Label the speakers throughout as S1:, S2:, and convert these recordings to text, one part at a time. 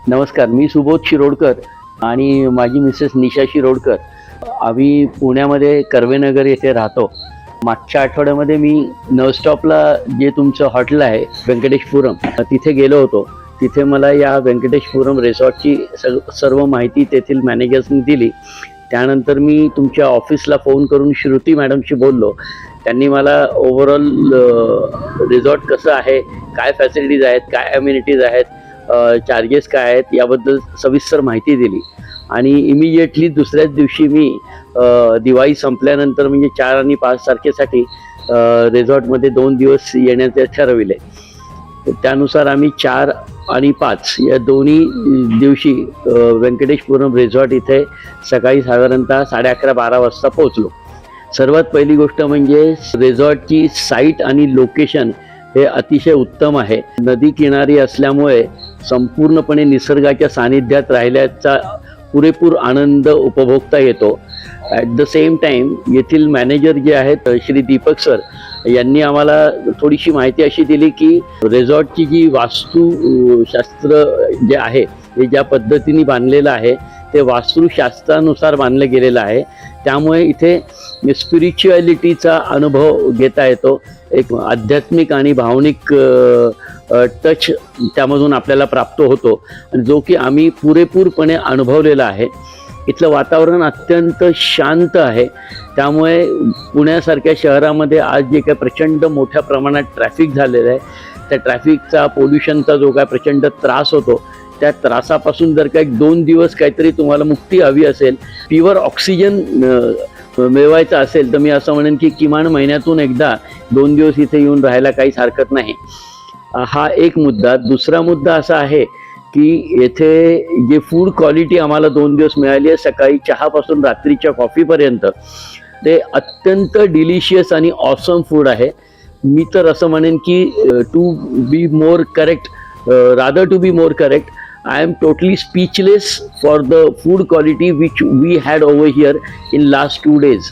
S1: नमस्कार, मी सुबोध शिरोडकर आणि माझी मिसेस निशा शिरोडकर. आम्ही पुण्यामध्ये कर्वेनगर येथे राहतो. मागच्या आठवड्यामध्ये मी नवस्टॉपला जे तुमचं हॉटेल आहे व्यंकटेशपुरम, तिथे गेलो होतो. तिथे मला या व्यंकटेशपुरम रिसॉर्टची सर्व माहिती तेथील मॅनेजर्सनी दिली. त्यानंतर मी तुमच्या ऑफिसला फोन करून श्रुती मॅडमशी बोललो. त्यांनी मला ओव्हरऑल रिसॉर्ट कसं आहे, काय फॅसिलिटीज आहेत, काय अम्युनिटीज आहेत, चार्जेस काय आहेत याबद्दल सविस्तर माहिती दिली. आणि इमिजिएटली दुसऱ्याच दिवशी मी दिवाळी संपल्यानंतर म्हणजे 4 आणि 5 तारखेसाठी रिसॉर्टमध्ये 2 दिवस येण्याचे ठरविले. त्यानुसार आम्ही 4 आणि 5 या दोन्ही दिवशी व्यंकटेशपुरम रिसॉर्ट इथे सकाळी साधारणतः 11:30-12 वाजता पोहोचलो. सर्वात पहिली गोष्ट म्हणजे रिसॉर्टची साईट आणि लोकेशन हे अतिशय उत्तम आहे. नदी किनारी असल्यामुळे संपूर्णपणे निसर्गाच्या सानिध्यात राहिल्याचा पुरेपूर आनंद उपभोगता येतो. ॲट द सेम टाईम येथील मॅनेजर जे आहेत श्री दीपक सर यांनी आम्हाला थोडीशी माहिती अशी दिली की रिसॉर्टची जी वास्तुशास्त्र जे आहे हे ज्या पद्धतीने बांधलेलं आहे ते वास्तुशास्त्रानुसार बांधलं गेलेलं आहे. त्यामुळे इथे स्पिरिच्युअलिटीचा अनुभव घेता येतो. एक आध्यात्मिक आणि भावनिक टच त्यामधून आपल्याला प्राप्त होतो, जो की आम्ही पुरेपूरपणे अनुभवलेला आहे. इथलं वातावरण अत्यंत शांत आहे. त्यामुळे पुण्यासारख्या शहरामध्ये आज जे काही प्रचंड मोठ्या प्रमाणात ट्रॅफिक झालेलं आहे, त्या ट्रॅफिकचा, पोल्युशनचा जो काय प्रचंड त्रास होतो, त्या त्रासापासून जर का 1-2 दिवस काहीतरी तुम्हाला मुक्ती हवी असेल, प्युअर ऑक्सिजन मिळवायचा असेल, तर मी असं म्हणेन की किमान महिन्यातून एकदा 2 दिवस इथे येऊन राहायला काहीच हरकत नाही. हा एक मुद्दा. दुसरा मुद्दा असा आहे की येथे जे फूड क्वालिटी आम्हाला 2 दिवस मिळाली आहे, सकाळी चहापासून रात्रीच्या कॉफीपर्यंत, ते अत्यंत डिलिशियस आणि ऑसम फूड आहे. मी तर असं म्हणेन की to be more correct, I am totally speechless for the food quality which we had over here in last 2 days.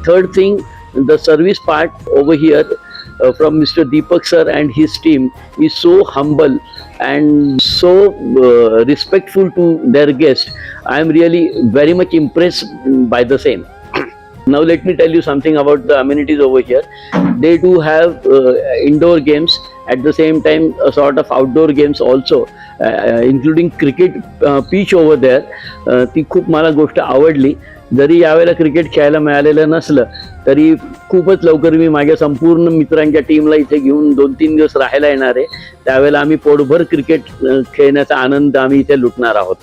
S1: Third thing, the service part over here from Mr. Deepak sir and his team is so humble and so respectful to their guests. I am really very much impressed by the same. Now let me tell you something about the amenities over here. They do have indoor games, at the same time a sort of outdoor games also, including cricket pitch over there. ती खूप मला गोष्ट आवडली. जरी यावेळेला cricket खेळायला मिळालेलं नसलं तरी खूपच लवकर मी माझ्या संपूर्ण मित्रांच्या टीमला इथे घेऊन 2-3 दिवस राहायला येणार आहे. त्यावेळेला आम्ही पोटभर क्रिकेट खेळण्याचा आनंद आम्ही इथे लुटणार आहोत.